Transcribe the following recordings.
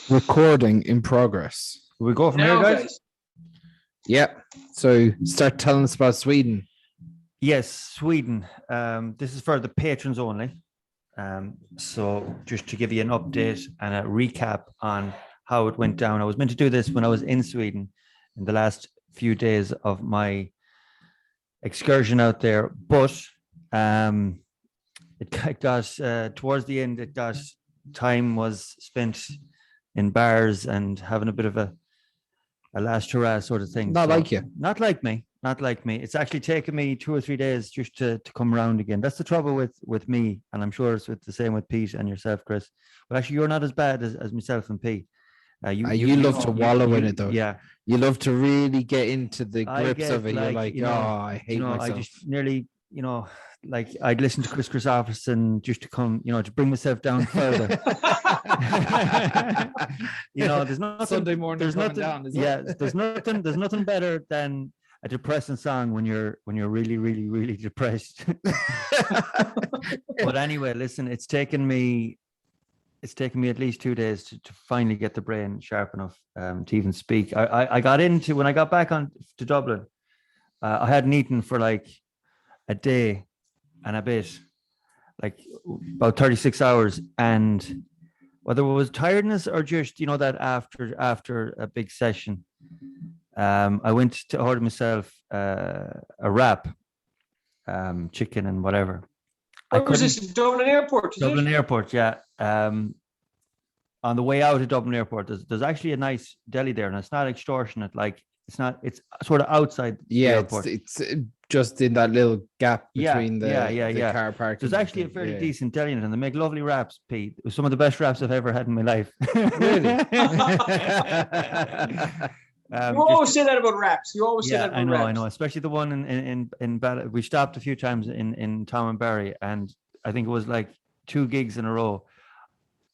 Recording in progress. We go from Now, here, guys? Yeah. So start telling us about Sweden. Yes, Sweden. This is for the patrons only. So just to give you an update and a recap on how it went down. I was meant to do this when I was in Sweden in the last few days of my excursion out there, but it got towards the end. It got time was spent in bars and having a bit of a last hurrah sort of thing. Not like you. Not like me. Not like me. It's actually taken me 2 or 3 days just to come around again. That's the trouble with me, and I'm sure it's the same with Pete and yourself, Chris. But actually, you're not as bad as myself and Pete. You love to wallow in it, though. Yeah, you love to really get into the grips of it. You're like, I hate myself. I just nearly, like I'd listen to Chris Christopherson just to come, to bring myself down further. There's nothing. Sunday morning. There's nothing. Down, there's nothing. There's nothing better than a depressing song when you're really, really, really depressed. But anyway, listen, it's taken me at least 2 days to finally get the brain sharp enough to even speak. I got into, when I got back on to Dublin, I hadn't eaten for like a day and a bit, like about 36 hours. And whether it was tiredness or just, that after a big session, I went to order myself a wrap, chicken and whatever. Where was this? Dublin Airport? Dublin Airport, yeah. On the way out of Dublin Airport, there's actually a nice deli there, and it's not extortionate. Like it's sort of outside the airport. It's just in that little gap between the car park. There's actually a fairly decent deli in it, and they make lovely wraps, Pete. It was some of the best wraps I've ever had in my life. Really? You always say that about wraps. You always say that about wraps. I know. Especially the one in Ballard. We stopped a few times in Tom and Barry, and I think it was like 2 gigs in a row.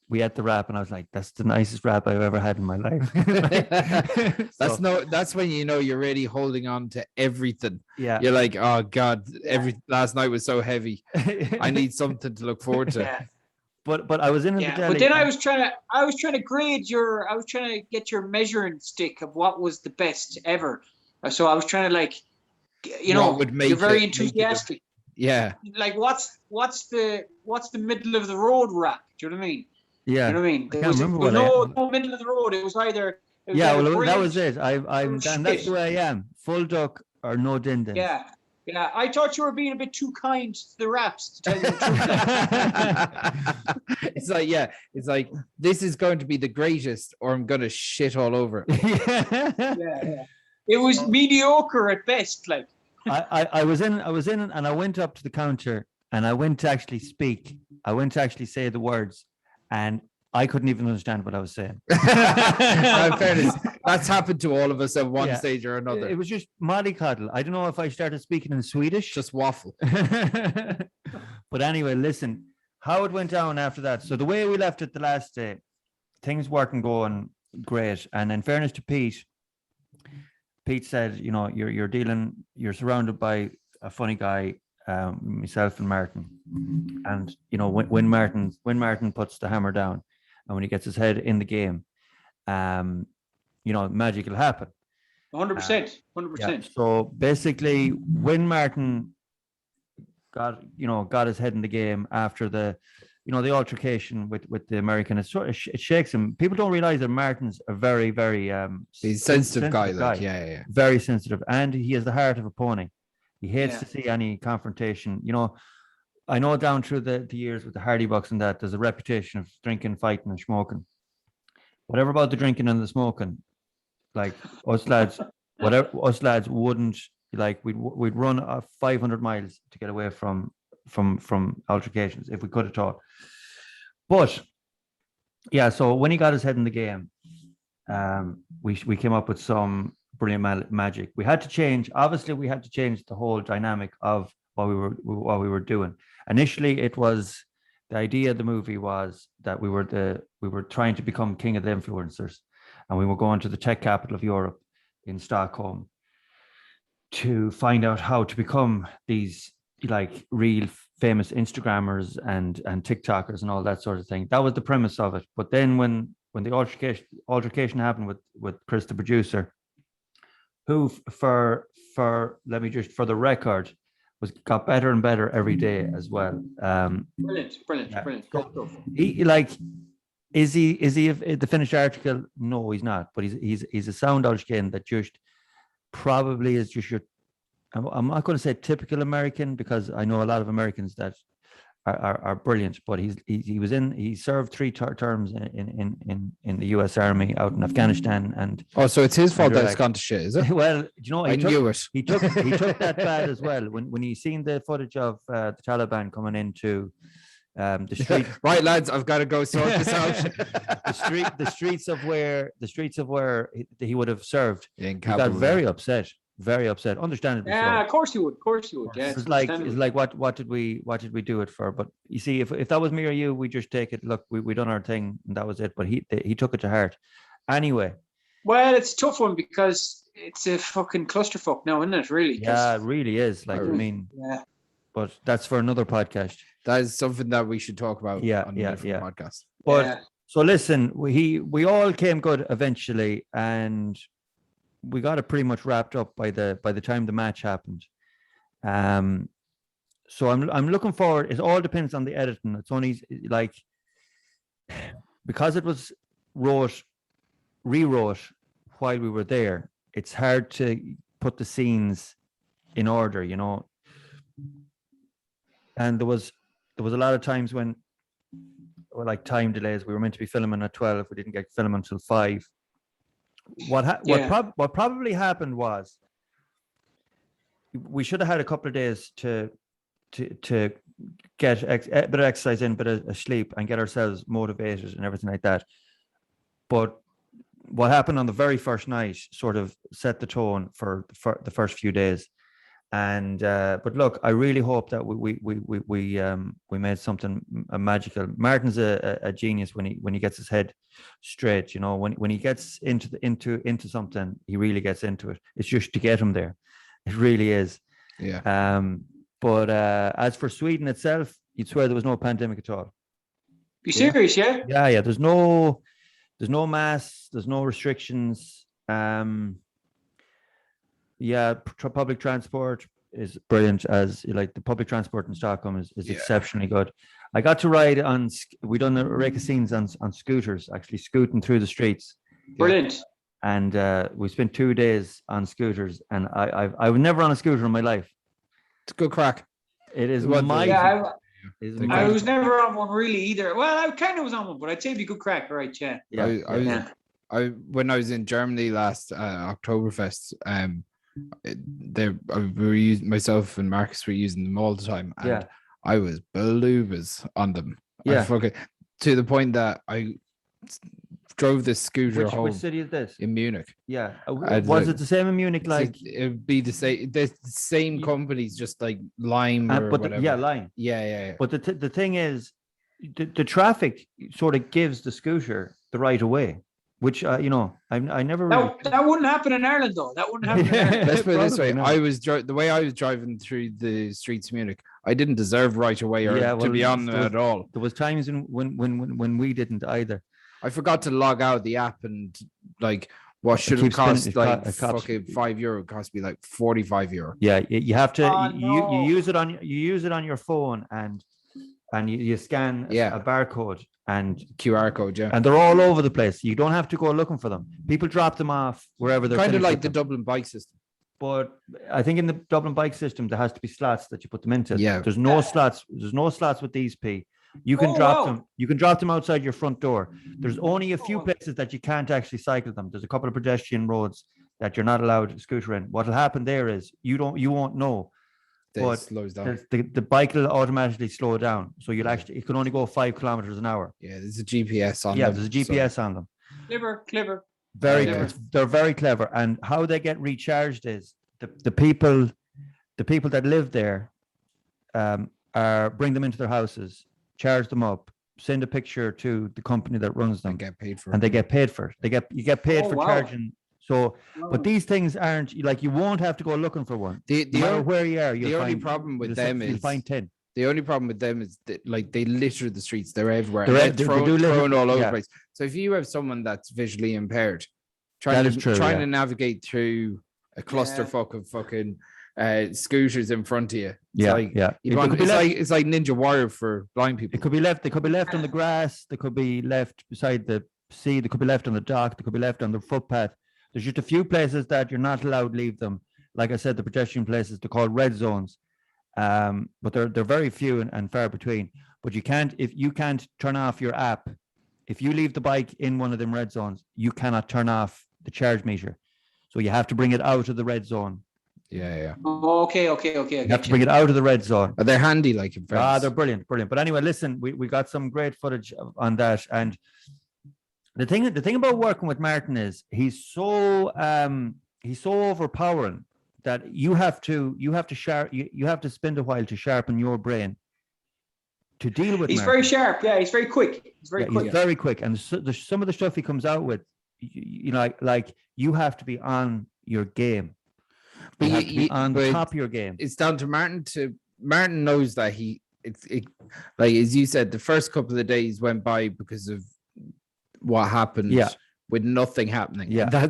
We had the wrap, and I was like, "That's the nicest wrap I've ever had in my life." That's when you're really holding on to everything. Yeah, you're like, "Oh God, last night was so heavy. I need something to look forward to." Yeah. But I was in the deli. But then I was trying to get your measuring stick of what was the best ever. So I was trying to you're very enthusiastic. Yeah. Like what's the middle of the road wrap? Do you know what I mean? Yeah. You know what I mean? There was no middle of the road. It was either. That was it. And that's the way I am. Full duck or no din din. Yeah. Yeah, I thought you were being a bit too kind to the wraps, to tell you the truth. It's like this is going to be the greatest, or I'm going to shit all over it. Yeah. It was mediocre at best. Like I was in, and I went up to the counter, and I went to actually speak. I went to actually say the words, and I couldn't even understand what I was saying. In fairness, that's happened to all of us at one stage or another. It was just mollycoddle. I don't know if I started speaking in Swedish. Just waffle. But anyway, listen, how it went down after that. So the way we left it the last day, things weren't going great. And in fairness to Pete said, you're surrounded by a funny guy, myself and Martin. And, when Martin puts the hammer down, and when he gets his head in the game, magic will happen. 100%. So basically, when Martin got his head in the game after the altercation with the American, it shakes him. People don't realize that Martin's a very, very he's sensitive guy. Yeah. Very sensitive, and he has the heart of a pony. He hates to see any confrontation. I know down through the years with the Hardy Bucks and that, there's a reputation of drinking, fighting, and smoking. Whatever about the drinking and the smoking, like us lads wouldn't, like we'd run 500 miles to get away from altercations if we could at all. But yeah, so when he got his head in the game, we came up with some brilliant magic. We had to change the whole dynamic of what we were doing. Initially, it was the idea of the movie was that we were trying to become king of the influencers, and we were going to the tech capital of Europe in Stockholm to find out how to become these like real famous Instagrammers and TikTokers and all that sort of thing. That was the premise of it. But then when when the altercation happened with Chris, the producer, who for the record got better and better every day as well. Brilliant. Is he the finished article? No, he's not. But he's a sound Olshkin that just probably is just your. I'm not going to say typical American, because I know a lot of Americans that are brilliant, but he served 3 terms in the U.S. Army out in Afghanistan, and so it's his fault that it's gone to shit, is it? Well, I knew it. He took that bad as well. When you seen the footage of the Taliban coming into the street, right, lads, I've got to go sort this out. the streets of where he would have served. Yeah, he got very upset. Understandably. Yeah, so. Of course you would. Yeah, it's like what did we do it for? But you see, if that was me or you, we just take it. Look, we done our thing, and that was it. But he took it to heart. Anyway. Well, it's a tough one because it's a fucking clusterfuck now, isn't it? Really? Yeah, it really is. Like, I mean, yeah. But that's for another podcast. That is something that we should talk about. On a different podcast. But so listen, we all came good eventually, and we got it pretty much wrapped up by the time the match happened. So I'm looking forward. It all depends on the editing. It's only like, because it was rewrote while we were there, it's hard to put the scenes in order, and there was a lot of times when, or like time delays. We were meant to be filming at 12, we didn't get filming until 5. What probably happened was we should have had a couple of days to get a bit of exercise in, a bit of sleep, and get ourselves motivated and everything like that. But what happened on the very first night sort of set the tone for the first few days. And but look, I really hope that we made something magical. Martin's a genius when he gets his head straight. When he gets into something, he really gets into it. It's just to get him there. It really is. Yeah. But as for Sweden itself, you'd swear there was no pandemic at all. Be serious, yeah? Yeah. There's no masks. There's no restrictions. Public transport is brilliant. As like the public transport in Stockholm is exceptionally good. I got to ride we done a rake of scenes on scooters, actually scooting through the streets. Brilliant. And we spent 2 days on scooters, and I was never on a scooter in my life. It's good crack. It is mighty. I was never on one really either. Well, I kind of was on one, but I'd say it'd be good crack, right? Yeah. When I was in Germany last Oktoberfest, we were using, myself and Marcus were using them all the time, and I was balubas on them. To the point that I drove this scooter home. Which city is this? In Munich. Yeah. Was it the same in Munich? Like it'd be the same companies, just like Lime or whatever. Yeah, Lime. Yeah. But the thing is, the traffic sort of gives the scooter the right of way. Which I never really... that wouldn't happen in Ireland though. That wouldn't happen in Ireland. Let's put it this way: the way I was driving through the streets of Munich, I didn't deserve right away to be on them at all. There was times when we didn't either. I forgot to log out the app, and like what should have cost like fucking €5 cost me like €45. Yeah, you have to you use it on your phone, and you scan a barcode and QR code, and they're all over the place. You don't have to go looking for them. People drop them off wherever they're kind of like the Dublin bike system. But I think in the Dublin bike system there has to be slots that you put them into. Yeah, there's no slots. There's no slots with these P. You can drop them. You can drop them outside your front door. There's only a few places that you can't actually cycle them. There's a couple of pedestrian roads that you're not allowed to scooter in. What'll happen there is you won't know. But slows down. The bike will automatically slow down, so it can only go 5 kilometers an hour. Yeah, there's a GPS on them. Yeah, there's a GPS on them. Clever. They're very clever, and how they get recharged is the people that live there bring them into their houses, charge them up, send a picture to the company that runs them, and get paid for it. And they get paid for it. You get paid for charging. So, but these things aren't like, you won't have to go looking for one. No matter where you are, the only problem with them is you'll find 10. The only problem with them is that like they litter the streets. They're everywhere. They're thrown all over the place. So if you have someone that's visually impaired, trying to navigate through a clusterfuck of fucking scooters in front of you. It's like Ninja Warrior for blind people. It could be left. They could be left on the grass. They could be left beside the sea. They could be left on the dock. They could be left on the footpath. There's just a few places that you're not allowed to leave them. Like I said, the pedestrian places, they're called red zones. But they're very few and far between. But you can't turn off your app. If you leave the bike in one of them red zones, you cannot turn off the charge meter. So you have to bring it out of the red zone. Yeah. Oh, okay. You have to bring it out of the red zone. Are they handy? Like they're brilliant. But anyway, listen, we got some great footage on that. And the thing about working with Martin is he's so overpowering that you have to spend a while to sharpen your brain to deal with. He's Martin. Very sharp. Yeah, he's very quick. He's very quick. And there's some of the stuff he comes out with, you know, like you have to be on your game. But you have to be on the top of your game. It's down to Martin. Martin knows that like as you said, the first couple of days went by because of what happened. Yeah. With nothing happening. Yeah.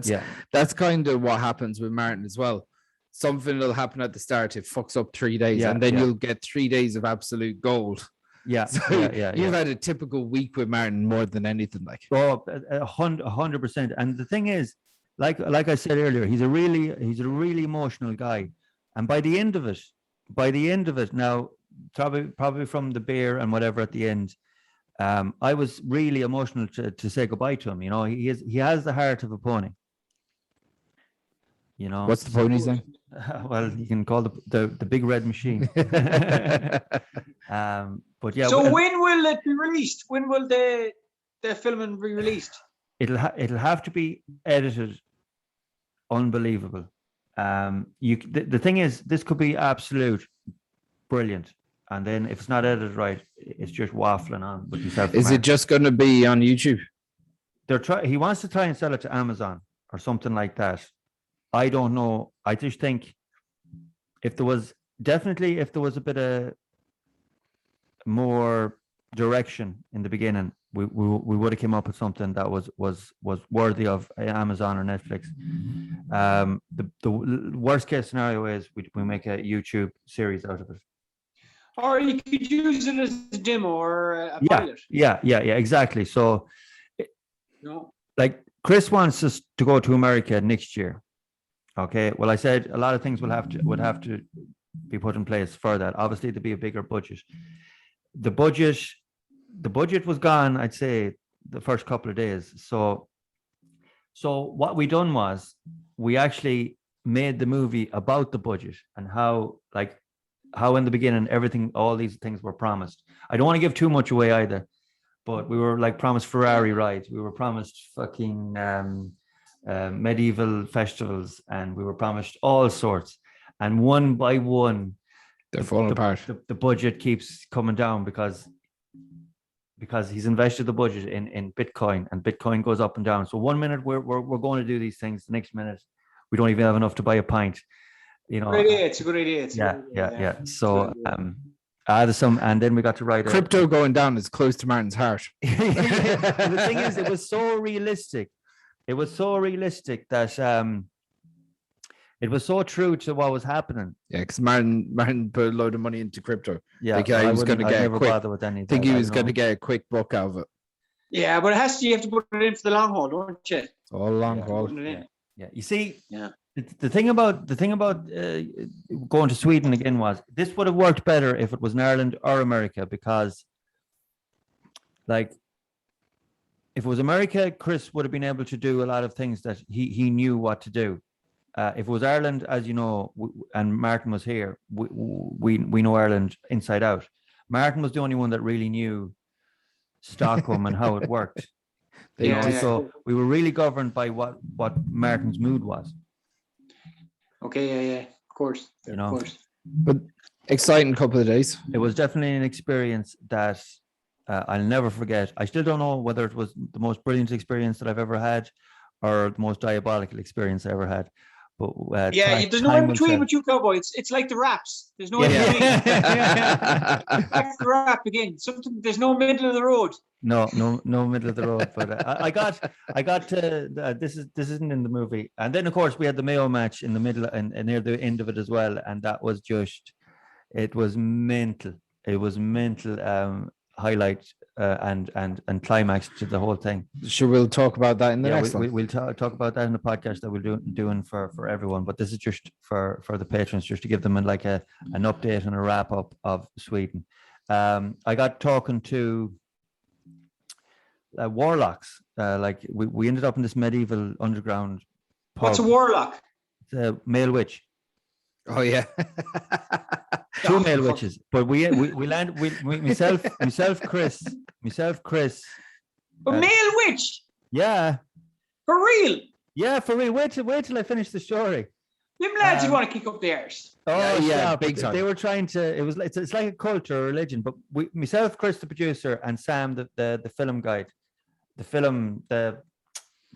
That's kind of what happens with Martin as well. Something will happen at the start. It fucks up 3 days, and then you'll get 3 days of absolute gold. Yeah. So you've had a typical week with Martin more than anything. Like 100%. And the thing is, like I said earlier, he's a really emotional guy. And by the end of it, now probably from the beer and whatever at the end, I was really emotional to say goodbye to him. You know, he has the heart of a pony. You know, what's the pony's name? Well, you can call the big red machine. But yeah. So when will it be released? When will the film be released? It'll have to be edited. Unbelievable. The thing is, this could be absolute brilliant, and then if it's not edited right, it's just waffling on with yourself. Is it just going to be on YouTube? He wants to try and sell it to Amazon or something like that. I don't know. I just think if there was a bit of more direction in the beginning, we would have came up with something that was worthy of Amazon or Netflix. The worst case scenario is we make a YouTube series out of it. Or you could use it as a demo or a pilot. Yeah, exactly. So, like Chris wants us to go to America next year. Okay. Well, I said a lot of things would have to be put in place for that. Obviously, there'd be a bigger budget. The budget was gone, I'd say, the first couple of days. So what we done was we actually made the movie about the budget and how in the beginning all these things were promised. I don't want to give too much away either, but we were like promised Ferrari rides. We were promised fucking medieval festivals, and we were promised all sorts. And one by one, they're falling apart. The budget keeps coming down because he's invested the budget in Bitcoin, and Bitcoin goes up and down. So 1 minute we're going to do these things, the next minute we don't even have enough to buy a pint. You know, it's a good idea. Yeah. So there's some, and then we got to write crypto going down is close to Martin's heart. The thing is, it was so realistic. It was so realistic that it was so true to what was happening. Yeah, because Martin put a load of money into crypto. Yeah, he was going to get a quick. I think he was going to get a quick buck out of it. Yeah, but you have to put it in for the long haul, don't you? It's all long haul. Yeah. You see, the thing about going to Sweden again was this would have worked better if it was in Ireland or America, because like if it was America, Chris would have been able to do a lot of things that he knew what to do. If it was Ireland, as you know, and Martin was here, we know Ireland inside out. Martin was the only one that really knew Stockholm and how it worked. So we were really governed by what Martin's mood was. Okay, of course. Of course. But exciting couple of days. It was definitely an experience that I'll never forget. I still don't know whether it was the most brilliant experience that I've ever had or the most diabolical experience I ever had. But there's no in between with you, Cowboy. It's like the raps. There's no in between. Back to the rap again. There's no middle of the road. No middle of the road. But I got to this isn't in the movie. And then of course we had the Mayo match in the middle and near the end of it as well. And that was it was mental. It was mental. Highlight and climax to the whole thing. Sure, we'll talk about that in the next one. We'll talk about that in the podcast that we're doing for everyone. But this is just for the patrons, just to give them like an update and a wrap up of Sweden. I got talking to warlocks. Like we ended up in this medieval underground pub. What's a warlock? It's a male witch. Oh yeah. Two male witches, but we land myself, Chris. A male witch? Yeah. For real? Yeah, for real. Wait till I finish the story. Them lads you want to kick up the arse. Oh yeah, big time. They were trying to. It's like a cult or a religion. But myself, Chris, the producer, and Sam, the film guide, the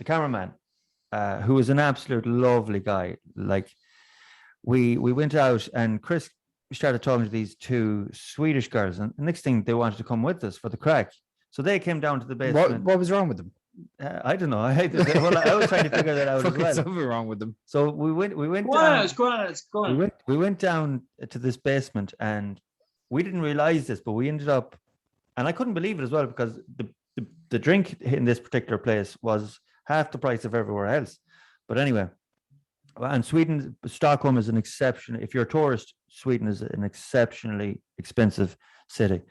cameraman, who was an absolute lovely guy. Like we went out and Chris started talking to these two Swedish girls, and the next thing they wanted to come with us for the crack. So they came down to the basement. What was wrong with them? I don't know. I was trying to figure that out as well. Something wrong with them. So we went Go on. We went down to this basement, and we didn't realize this, but we ended up, and I couldn't believe it as well, because the drink in this particular place was half the price of everywhere else. But anyway, and Stockholm is an exception. If you're a tourist, Sweden is an exceptionally expensive city.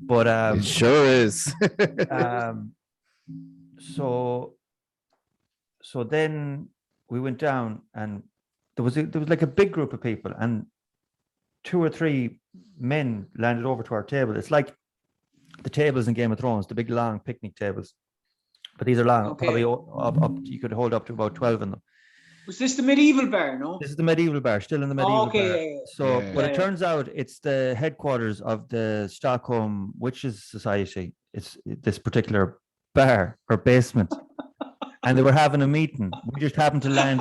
But it sure is. So then we went down, and there was like a big group of people, and 2 or 3 men landed over to our table. It's like the tables in Game of Thrones, the big long picnic tables, but these are long, probably up. You could hold up to about 12 in them. Was this the medieval bar? No, this is the medieval bar, still in the medieval bar. Yeah. So, it turns out it's the headquarters of the Stockholm Witches Society. It's this particular bar or basement, and they were having a meeting. We just happened to land.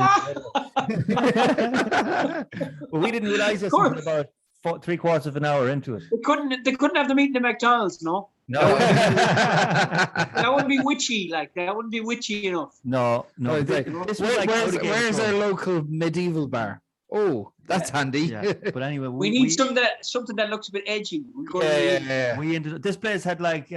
But we didn't realize this until about 3/4 of an hour into it. They couldn't have the meeting at McDonald's, no. That wouldn't be witchy, like that wouldn't be witchy enough. No. Where's our local medieval bar? Oh, that's handy. Yeah. But anyway, we need something that looks a bit edgy. We ended up, this place had like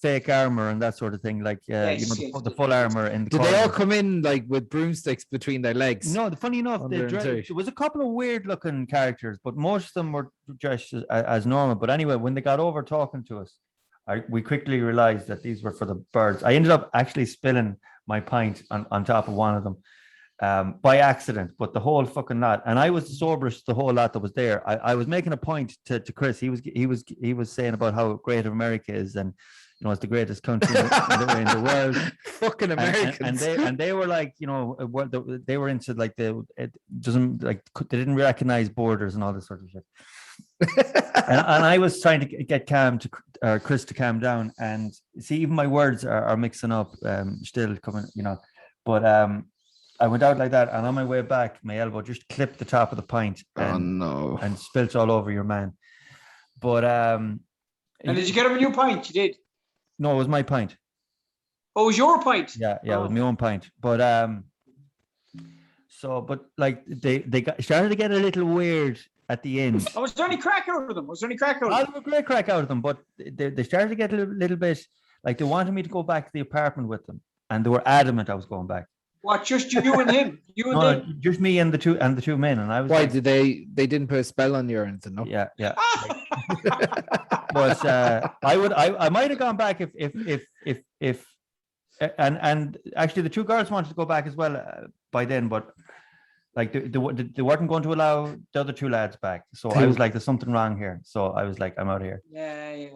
fake armor and that sort of thing, like the full armor. In the did they all come in like with broomsticks between their legs? No, funny enough, there was a couple of weird looking characters, but most of them were dressed as normal. But anyway, when they got over talking to us, we quickly realized that these were for the birds. I ended up actually spilling my pint on top of one of them. By accident, but the whole fucking lot, and I was the soberest the whole lot that was there. I was making a point to Chris. He was saying about how great America is, and it's the greatest country in the world. Fucking Americans. And they were like, they were into like they didn't recognize borders and all this sort of shit. and I was trying to get Chris to calm down, and see, even my words are mixing up, still coming, but I went out like that, and on my way back, my elbow just clipped the top of the pint. And spilt all over your man. But and did you get him a new pint? You did? No, it was my pint. Oh, it was your pint? Yeah, it was my own pint. But like they started to get a little weird at the end. I was only crack out of them. I was a great crack out of them, but they started to get a little bit like they wanted me to go back to the apartment with them, and they were adamant I was going back. What? Just you and him? You and them? Just me and the two men. And I was. Why did they didn't put a spell on you or anything? No. Yeah. But I might have gone back if and actually the 2 girls wanted to go back as well by then, but like they weren't going to allow the other 2 lads back. So I was like, there's something wrong here. So I was like, I'm out of here. Yeah.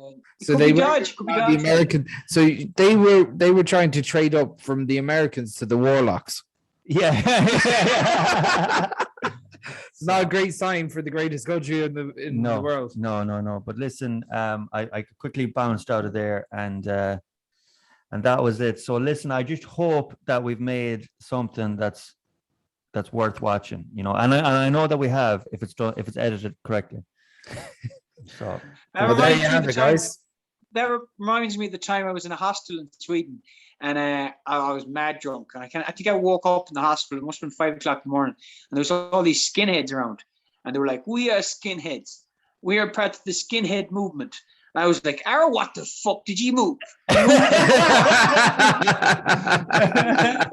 So they were the American. So they were trying to trade up from the Americans to the warlocks. Yeah. It's not a great sign for the greatest country in the world. No. But listen, I quickly bounced out of there, and And that was it. So listen, I just hope that we've made something that's worth watching, and I know that we have, if it's edited correctly. So there you have it, guys. That reminds me of the time I was in a hostel in Sweden, and I was mad drunk, and I think I woke up in the hospital. It must have been 5 o'clock in the morning, and there was all these skinheads around, and they were like, "We are skinheads. We are part of the skinhead movement." And I was like, "Arrow, what the fuck did you move? What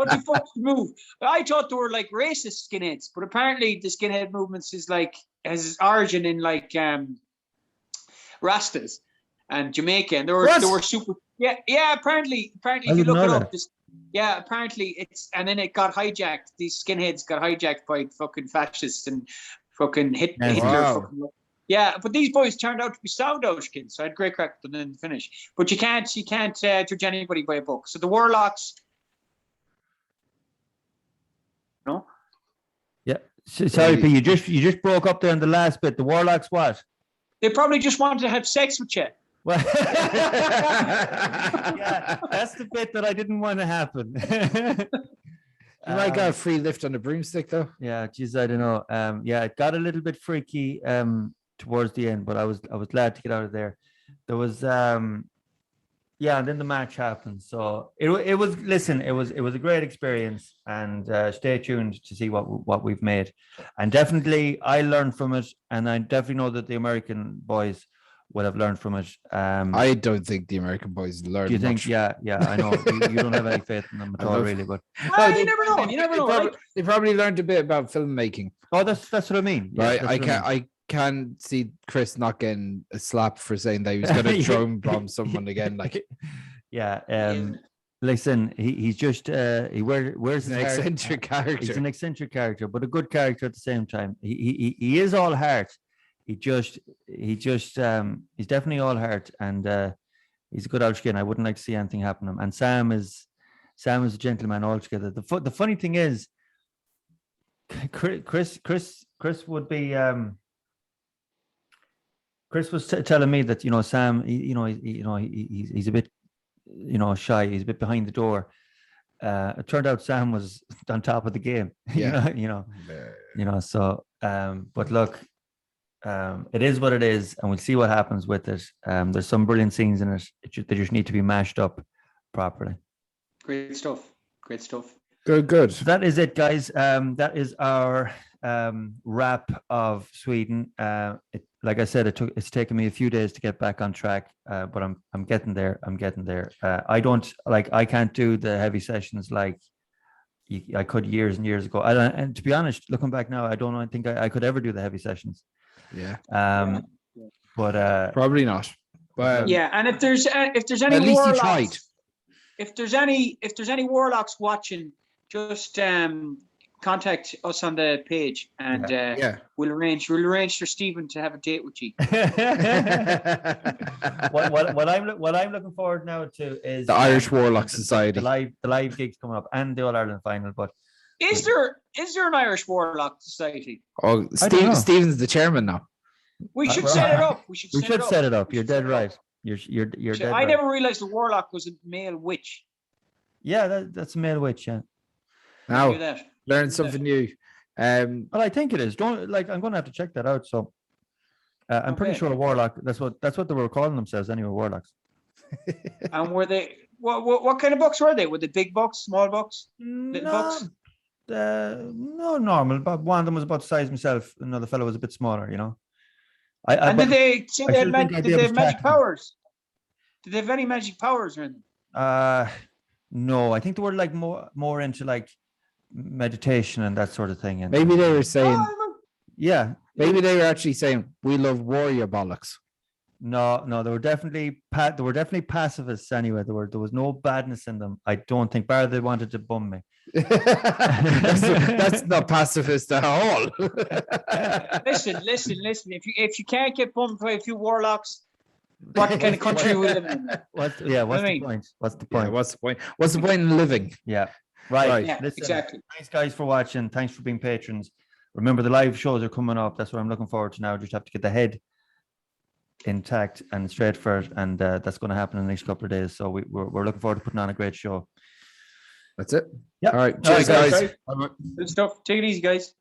the fuck did you move?" I thought they were like racist skinheads, but apparently the skinhead movement has its origin in like Rastas and Jamaica, and they were super. Yeah. Apparently, if you look it up, apparently it's, and then it got hijacked. These skinheads got hijacked by fucking fascists and fucking Hitler. Wow. Yeah, but these boys turned out to be sourdough kids, so I had great crack with them in the finish. But you can't judge anybody by a book. So the Warlocks, no. Yeah, sorry, but you just broke up there in the last bit. The Warlocks, what? They probably just wanted to have sex with you. Well, yeah, that's the bit that I didn't want to happen. You might got a free lift on a broomstick, though. Yeah, geez, I don't know. Yeah, it got a little bit freaky towards the end, but I was glad to get out of there. There was and then the match happened. So it was a great experience, and stay tuned to see what we've made. And definitely I learned from it, and I definitely know that the American boys would have learned from it. I don't think the American boys learned. Do you think? Much. Yeah, I know you don't have any faith in them at all, really. But you never know. You never know. They probably learned a bit about filmmaking. Oh, that's what I mean. Yeah, right. I can see Chris not getting a slap for saying that he was going to drone bomb someone again. Like, yeah. Listen, he's just he wears an eccentric character. He's an eccentric character, but a good character at the same time. He is all heart. He's definitely all heart, and he's a good Irish. I wouldn't like to see anything happen to him. And Sam is a gentleman altogether. The funny thing is, Chris would be Chris was telling me that Sam, he's a bit shy. He's a bit behind the door. It turned out Sam was on top of the game. Yeah. So but look. It is what it is, and we'll see what happens with it. There's some brilliant scenes in it. They just need to be mashed up properly. Great stuff. Good. So that is it, guys. That is our wrap of Sweden. Like I said, it's taken me a few days to get back on track, but I'm getting there. I can't do the heavy sessions like I could years and years ago. And to be honest, looking back now, I don't think I could ever do the heavy sessions. Yeah. But probably not. But yeah, and if there's any at least Warlocks, you tried. If there's any Warlocks watching, just contact us on the page, and we'll arrange for Stephen to have a date with you. what I'm looking forward now to is the Irish Warlock Society, the live gigs coming up, and the All Ireland final. But is there an Irish Warlock Society? Oh, Stephen's the chairman now. We should set it up. We should set it up. You're dead right. You're dead right. I never realized the Warlock was a male witch. Yeah, that's a male witch. Yeah. Now learn something new. Well, I think it is. I'm going to have to check that out. So I'm pretty sure a Warlock. That's what they were calling themselves anyway. Warlocks. And were they? What kind of books were they? Were they big books, small books, little books? No, normal. But one of them was about the size of myself. Another fellow was a bit smaller. Did they have magic powers? Did they have any magic powers or anything? No, I think they were like more into like meditation and that sort of thing. And maybe they were saying, maybe they were actually saying, "We love warrior bollocks." No, they were definitely pacifists anyway. There was no badness in them. I don't think, bar they wanted to bum me. that's not pacifist at all. Listen. If you can't get bummed by a few warlocks, what kind of country we live in? What's the point? What's the point? What's the point in living? Yeah. Right. Yeah, listen, exactly. Thanks, guys, for watching. Thanks for being patrons. Remember, the live shows are coming up. That's what I'm looking forward to now. Just have to get the head intact and straight for it, and that's going to happen in the next couple of days. So we're looking forward to putting on a great show. That's it. Yeah. All right. Cheers, guys. Good stuff. Take it easy, guys.